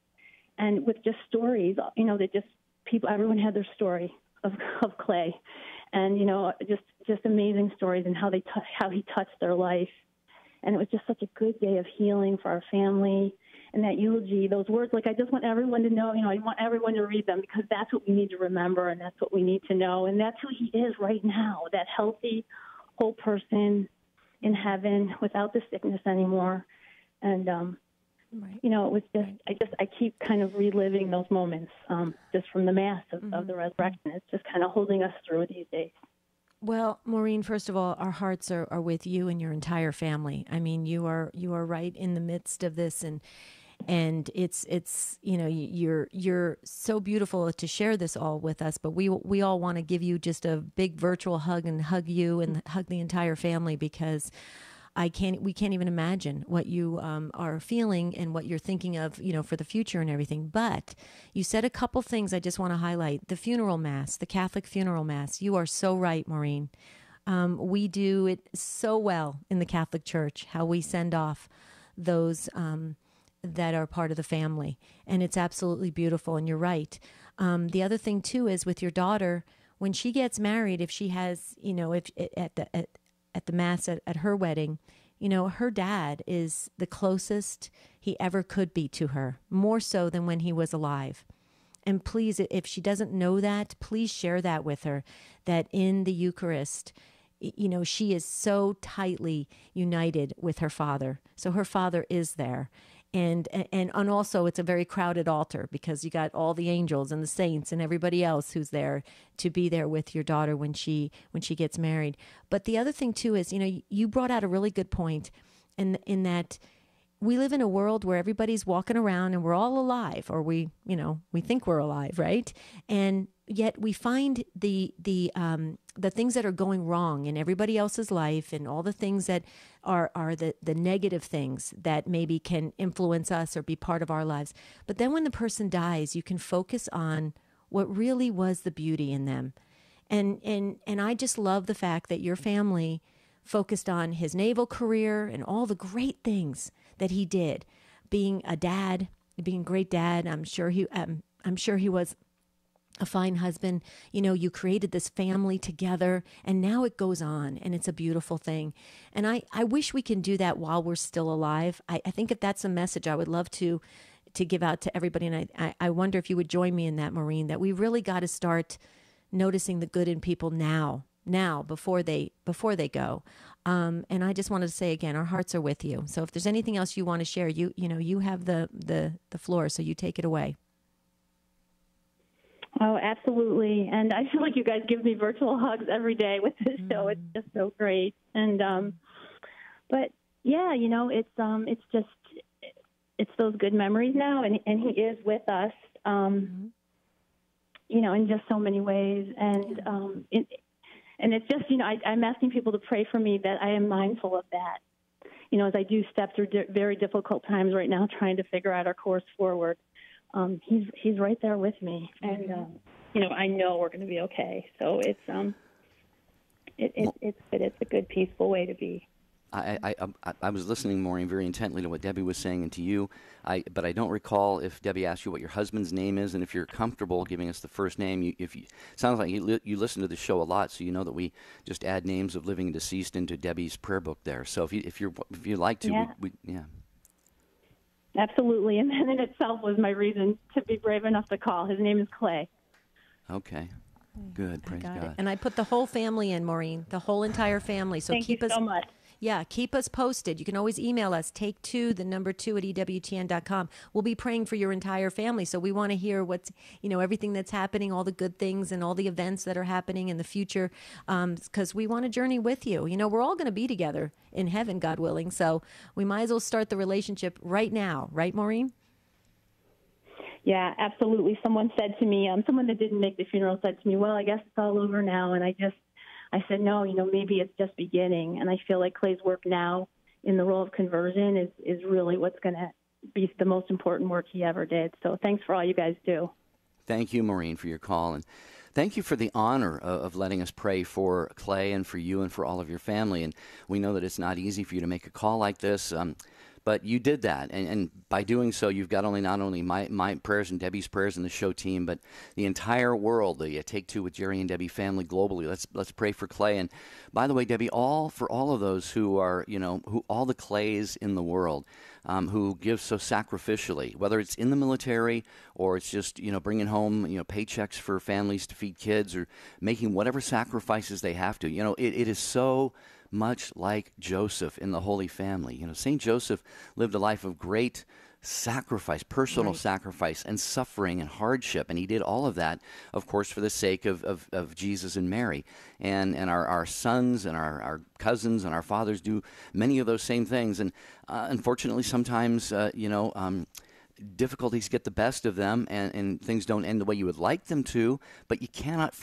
[SPEAKER 6] And with just stories, that just people, everyone had their story of Clay, and just amazing stories and how he touched their life, and it was just such a good day of healing for our family. And that eulogy, those words, I just want everyone to know, I want everyone to read them, because that's what we need to remember, and that's what we need to know, and that's who he is right now, that healthy, whole person in heaven without the sickness anymore, and. Right. It was I keep kind of reliving those moments just from the mass of the resurrection. It's just kind of holding us through these days.
[SPEAKER 1] Well, Maureen, first of all, our hearts are with you and your entire family. I mean, you are right in the midst of this, and it's you're so beautiful to share this all with us. But we all want to give you just a big virtual hug and hug you and hug the entire family, because we can't even imagine what you are feeling and what you're thinking of, for the future and everything. But you said a couple things I just want to highlight. The funeral mass, the Catholic funeral mass. You are so right, Maureen. We do it so well in the Catholic Church, how we send off those that are part of the family. And it's absolutely beautiful. And you're right. The other thing, too, is with your daughter, when she gets married, if she has, at the mass at her wedding, her dad is the closest he ever could be to her, more so than when he was alive. And please, if she doesn't know that, please share that with her, that in the Eucharist, she is so tightly united with her father. So her father is there. And also it's a very crowded altar because you got all the angels and the saints and everybody else who's there to be there with your daughter when she gets married. But the other thing too is, you brought out a really good point in that we live in a world where everybody's walking around and we're all alive, or we think we're alive, right? And yet we find the things that are going wrong in everybody else's life, and all the things that are the negative things that maybe can influence us or be part of our lives. But then when the person dies, you can focus on what really was the beauty in them. And I just love the fact that your family focused on his naval career and all the great things that he did, being a dad, being a great dad. I'm sure he was a fine husband. You created this family together, and now it goes on, and it's a beautiful thing. And I wish we can do that while we're still alive. I think if that's a message I would love to give out to everybody, and I wonder if you would join me in that, Maureen, that we really got to start noticing the good in people now before they go. And I just wanted to say again, our hearts are with you. So if there's anything else you want to share, you have the floor, so you take it away.
[SPEAKER 6] Oh, absolutely. And I feel like you guys give me virtual hugs every day with this show. It's just so great. And but yeah, it's those good memories now, and he is with us. In just so many ways. And it's just, I'm asking people to pray for me that I am mindful of that, as I do step through very difficult times right now, trying to figure out our course forward. He's right there with me. And, I know we're going to be okay. So it's a good, peaceful way to be.
[SPEAKER 2] I was listening, Maureen, very intently to what Debbie was saying and to you, but I don't recall if Debbie asked you what your husband's name is, and if you're comfortable giving us the first name. Sounds like you listen to the show a lot, so you know that we just add names of living and deceased into Debbie's prayer book there. So if you like to,
[SPEAKER 6] yeah.
[SPEAKER 2] Yeah.
[SPEAKER 6] Absolutely, and that in itself was my reason to be brave enough to call. His name is Clay.
[SPEAKER 2] Okay. Good. Praise God.
[SPEAKER 1] And I put the whole family in, Maureen, the whole entire family. So
[SPEAKER 6] Thank you so much.
[SPEAKER 1] Yeah, keep us posted. You can always email us, take2, the number 2 at EWTN.com. We'll be praying for your entire family. So we want to hear what's, everything that's happening, all the good things and all the events that are happening in the future, because we want to journey with you. We're all going to be together in heaven, God willing. So we might as well start the relationship right now. Right, Maureen?
[SPEAKER 6] Yeah, absolutely. Someone said to me, someone that didn't make the funeral said to me, well, I guess it's all over now. And I said, no, maybe it's just beginning. And I feel like Clay's work now in the role of conversion is really what's going to be the most important work he ever did. So thanks for all you guys do.
[SPEAKER 2] Thank you, Maureen, for your call. And thank you for the honor of letting us pray for Clay and for you and for all of your family. And we know that it's not easy for you to make a call like this. But you did that, and by doing so, you've got not only my prayers and Debbie's prayers and the show team, but the entire world, the Take Two with Jerry and Debbie family globally. Let's pray for Clay. And by the way, Debbie, for all of those who are, all the Clays in the world, who give so sacrificially, whether it's in the military or it's just, bringing home, paychecks for families to feed kids or making whatever sacrifices they have to. It is so much like Joseph in the Holy Family. St. Joseph lived a life of great sacrifice, personal sacrifice and suffering and hardship. And he did all of that, of course, for the sake of Jesus and Mary. And our sons and our cousins and our fathers do many of those same things. And unfortunately, sometimes, difficulties get the best of them and things don't end the way you would like them to, but you cannot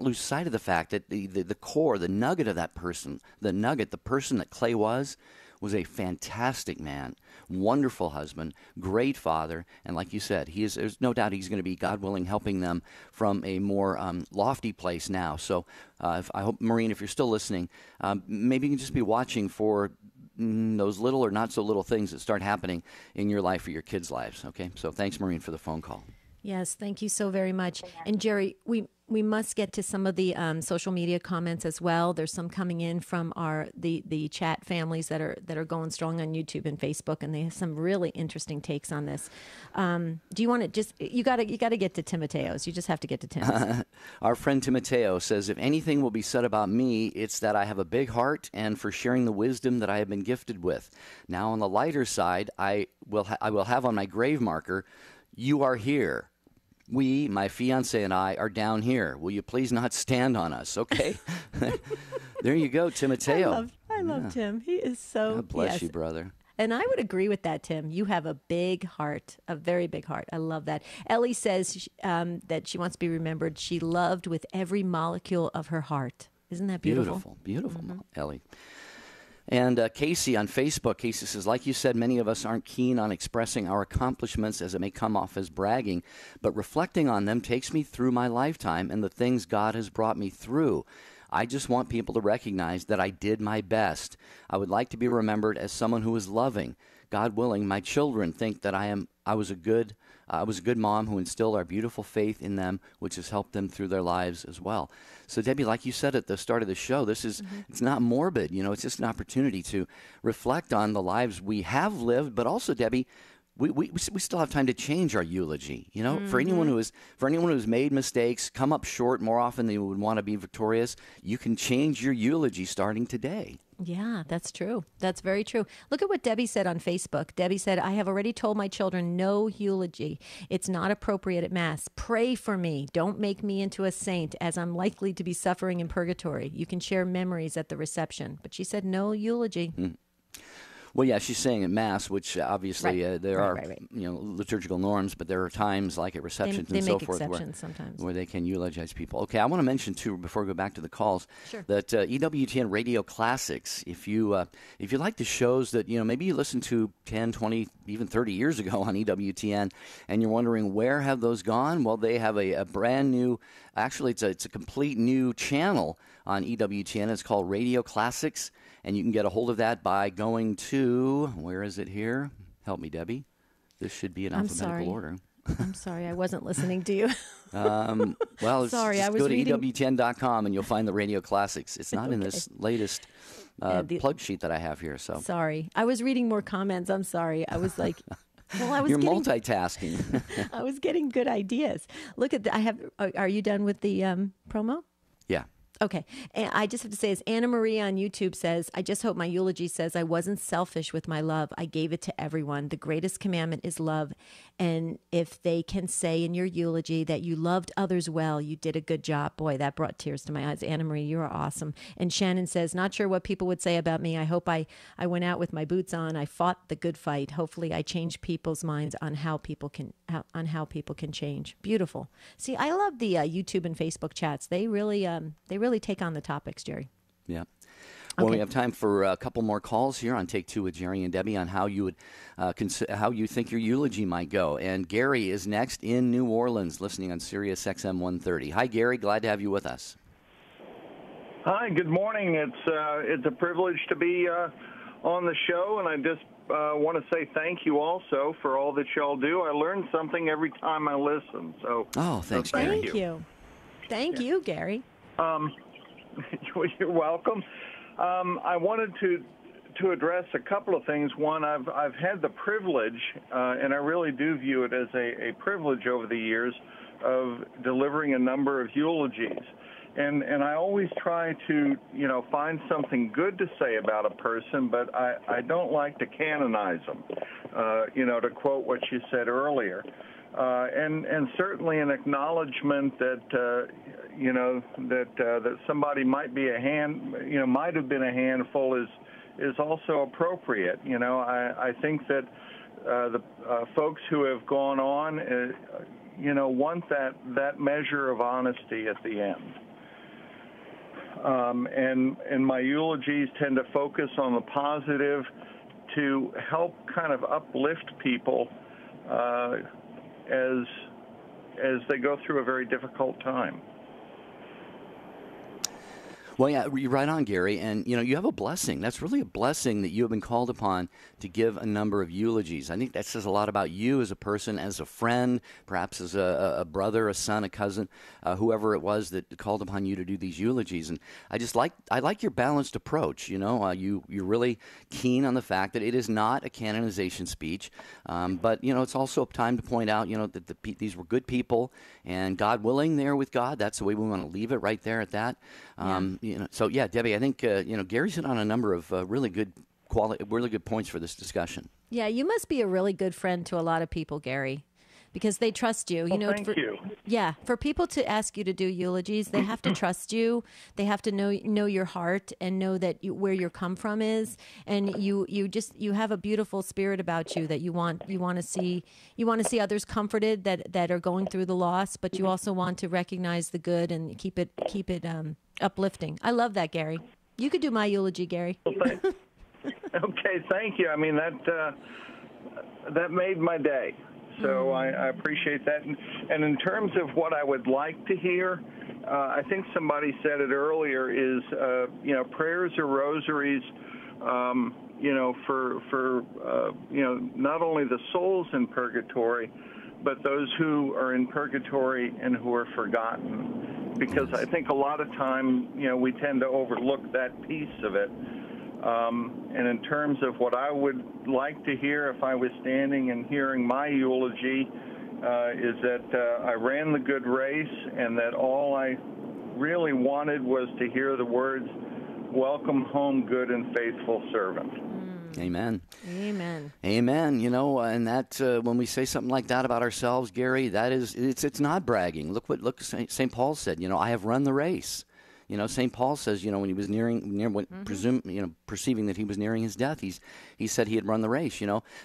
[SPEAKER 2] lose sight of the fact that the core, the nugget of that person, the person that Clay was a fantastic man, wonderful husband, great father, and like you said, there's no doubt he's going to be, God willing, helping them from a more lofty place now. So I hope, Maureen, if you're still listening, maybe you can just be watching for those little or not so little things that start happening in your life or your kids' lives. Okay, so thanks, Maureen, for the phone call.
[SPEAKER 1] Yes, thank you so very much. And Jerry, we we must get to some of the social media comments as well. There's some coming in from the chat families that are going strong on YouTube and Facebook, and they have some really interesting takes on this. Do you want to just you got to get to Timoteo's? You just have to get to Tim's.
[SPEAKER 2] Our friend Timoteo says, if anything will be said about me, it's that I have a big heart and for sharing the wisdom that I have been gifted with. Now, on the lighter side, I will have on my grave marker, "You are here. We, my fiance and I, are down here. Will you please not stand on us?" Okay. There you go, Timoteo.
[SPEAKER 1] I love Tim. He is so.
[SPEAKER 2] God bless you, brother.
[SPEAKER 1] And I would agree with that, Tim. You have a big heart, a very big heart. I love that. Ellie says that she wants to be remembered. She loved with every molecule of her heart. Isn't that beautiful?
[SPEAKER 2] Beautiful, Ellie. And Casey on Facebook, Casey says, like you said, many of us aren't keen on expressing our accomplishments as it may come off as bragging, but reflecting on them takes me through my lifetime and the things God has brought me through. I just want people to recognize that I did my best. I would like to be remembered as someone who was loving. God willing, my children think that I was a good mom who instilled our beautiful faith in them, which has helped them through their lives as well. So, Debbie, like you said at the start of the show, this is it's not morbid. It's just an opportunity to reflect on the lives we have lived, but also, Debbie, we still have time to change our eulogy. For anyone who's made mistakes, come up short more often than you would want to be victorious, you can change your eulogy starting today.
[SPEAKER 1] Yeah, that's true. That's very true. Look at what Debbie said on Facebook. Debbie said, I have already told my children no eulogy. It's not appropriate at Mass. Pray for me. Don't make me into a saint, as I'm likely to be suffering in purgatory. You can share memories at the reception. But she said no eulogy.
[SPEAKER 2] Well, yeah, she's saying at Mass, which obviously there are liturgical norms, but there are times like at receptions and so forth where they can eulogize people. Okay, I want to mention too before we go back to the calls that EWTN Radio Classics. If you like the shows that maybe you listened to 10, 20, even 30 years ago on EWTN, and you're wondering where have those gone? Well, they have a brand new. Actually, it's a complete new channel on EWTN. It's called Radio Classics. And you can get a hold of that by going to, where is it here? Help me, Debbie. This should be in alphabetical order.
[SPEAKER 1] I'm sorry, I wasn't listening to you.
[SPEAKER 2] Well, sorry, just go to EWTN.com and you'll find the Radio Classics. It's not in this latest plug sheet that I have here. So
[SPEAKER 1] sorry, I was reading more comments. I'm sorry. I was like,
[SPEAKER 2] You're multitasking.
[SPEAKER 1] I was getting good ideas. Look at Are you done with the promo?
[SPEAKER 2] Yeah.
[SPEAKER 1] Okay. And I just have to say, as Anna Marie on YouTube says, I just hope my eulogy says I wasn't selfish with my love. I gave it to everyone. The greatest commandment is love. And if they can say in your eulogy that you loved others well, you did a good job. Boy, that brought tears to my eyes. Anna Marie, you are awesome. And Shannon says, not sure what people would say about me. I hope I went out with my boots on. I fought the good fight. Hopefully I changed people's minds on how people can change. Beautiful. See, I love the YouTube and Facebook chats. They really take on the topics, Jerry.
[SPEAKER 2] Yeah. Well, we have time for a couple more calls here on Take Two with Jerry and Debbie on how you would how you think your eulogy might go. And Gary is next in New Orleans, listening on Sirius XM 130. Hi, Gary. Glad to have you with us.
[SPEAKER 7] Hi. Good morning. It's a privilege to be on the show, and I just want to say thank you also for all that y'all do. I learn something every time I listen. So
[SPEAKER 2] thanks, Gary.
[SPEAKER 1] Thank you, Gary.
[SPEAKER 7] You're welcome. I wanted to address a couple of things. One, I've had the privilege, and I really do view it as a privilege over the years, of delivering a number of eulogies. And I always try to, find something good to say about a person, but I don't like to canonize them, to quote what you said earlier. And certainly an acknowledgement that, that somebody might be might have been a handful is also appropriate. I think that the folks who have gone on, want that measure of honesty at the end. And my eulogies tend to focus on the positive to help kind of uplift people as they go through a very difficult time.
[SPEAKER 2] Well, yeah, you're right on, Gary. And, you have a blessing. That's really a blessing that you have been called upon to give a number of eulogies. I think that says a lot about you as a person, as a friend, perhaps as a brother, a son, a cousin, whoever it was that called upon you to do these eulogies. And I like your balanced approach. You're really keen on the fact that it is not a canonization speech, but, it's also time to point out, that these were good people, and God willing, they're with God. That's the way we want to leave it, right there at that. So yeah, Debbie, I think Gary's hit on a number of really good points for this discussion.
[SPEAKER 1] Yeah, you must be a really good friend to a lot of people, Gary, because they trust you.
[SPEAKER 7] Thank you.
[SPEAKER 1] Yeah, for people to ask you to do eulogies, they have to trust you. They have to know your heart and know that where your come from is, and you have a beautiful spirit about you that you want to see others comforted that are going through the loss, but you also want to recognize the good and keep it uplifting. I love that, Gary. You could do my eulogy, Gary.
[SPEAKER 7] Okay, thank you. I mean, that made my day. So I appreciate that. And in terms of what I would like to hear, I think somebody said it earlier, is, prayers or rosaries, for not only the souls in purgatory, but those who are in purgatory and who are forgotten. Because I think a lot of time, we tend to overlook that piece of it. And in terms of what I would like to hear if I was standing and hearing my eulogy, is that I ran the good race, and that all I really wanted was to hear the words, "Welcome home, good and faithful servant."
[SPEAKER 2] Amen.
[SPEAKER 1] Amen.
[SPEAKER 2] Amen. And that when we say something like that about ourselves, Gary, it's not bragging. Look, St. Paul said, I have run the race. St. Paul says, when he was perceiving that he was nearing his death, he said he had run the race,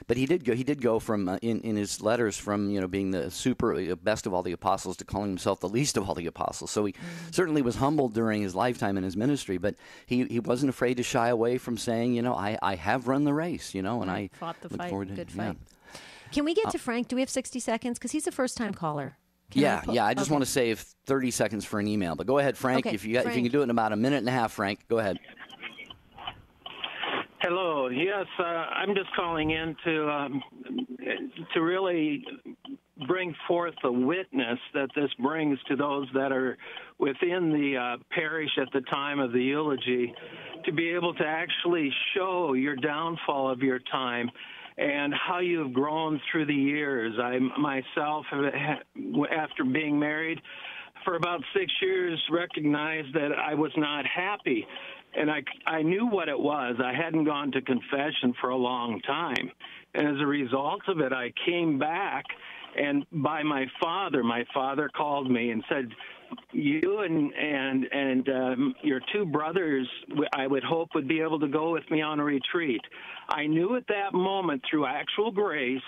[SPEAKER 2] But he did go from in his letters from being the best of all the apostles to calling himself the least of all the apostles. So he certainly was humbled during his lifetime in his ministry, but he wasn't afraid to shy away from saying, I have run the race, and I
[SPEAKER 1] fought the
[SPEAKER 2] look
[SPEAKER 1] fight.
[SPEAKER 2] forward to
[SPEAKER 1] Good fight. Can we get to Frank? Do we have 60 seconds? Because he's a first-time caller.
[SPEAKER 2] I just want to save 30 seconds for an email. But go ahead, Frank.
[SPEAKER 1] Okay,
[SPEAKER 2] if you can do it in about a minute and a half, Frank, go ahead.
[SPEAKER 8] Hello. Yes, I'm just calling in to really bring forth the witness that this brings to those that are within the parish at the time of the eulogy, to be able to actually show your downfall of your time and how you've grown through the years. I myself, after being married for about 6 years, recognized that I was not happy. And I knew what it was. I hadn't gone to confession for a long time. And as a result of it, I came back, and by my father called me and said, "You and your two brothers, I would hope, would be able to go with me on a retreat." I knew at that moment, through actual grace,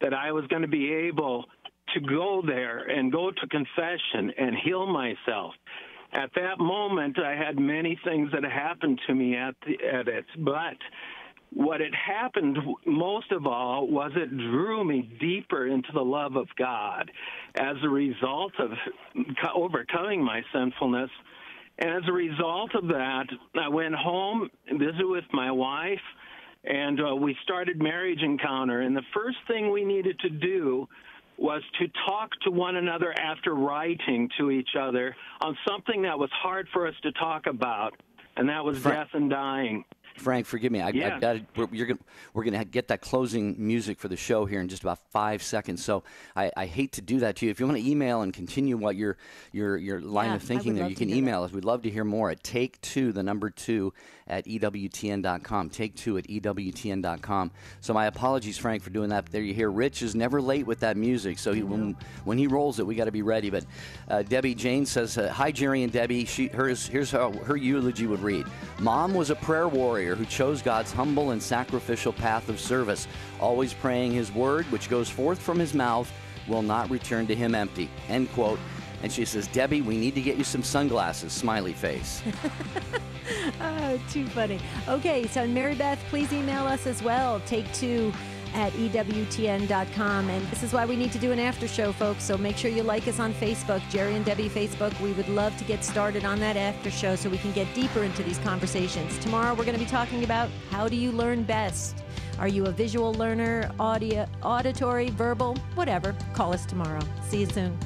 [SPEAKER 8] that I was going to be able to go there and go to confession and heal myself. At that moment, I had many things that happened to me at it, but what had happened most of all was it drew me deeper into the love of God as a result of overcoming my sinfulness. And as a result of that, I went home and visited with my wife, and we started Marriage Encounter. And the first thing we needed to do was to talk to one another after writing to each other on something that was hard for us to talk about, and that was death and dying.
[SPEAKER 2] Frank, forgive me. We're going to get that closing music for the show here in just about 5 seconds. So I hate to do that to you. If you want to email and continue what your line of thinking there, you can email us. We'd love to hear more at take2, the number 2, at EWTN.com. Take2 at EWTN.com. So my apologies, Frank, for doing that. There you hear Rich is never late with that music. So when he rolls it, we got to be ready. But Debbie Jane says, "Hi, Jerry and Debbie." Here's how her eulogy would read. Mom was a prayer warrior who chose God's humble and sacrificial path of service, always praying his word, which goes forth from his mouth, will not return to him empty. End quote. And she says, "Debbie, we need to get you some sunglasses," smiley face.
[SPEAKER 1] Oh, too funny. Okay, so Mary Beth, please email us as well. Take2 at EWTN.com. And this is why we need to do an after show, folks. So make sure you like us on Facebook, Jerry and Debbie Facebook. We would love to get started on that after show so we can get deeper into these conversations. Tomorrow, we're going to be talking about how do you learn best? Are you a visual learner, auditory, verbal, whatever? Call us tomorrow. See you soon.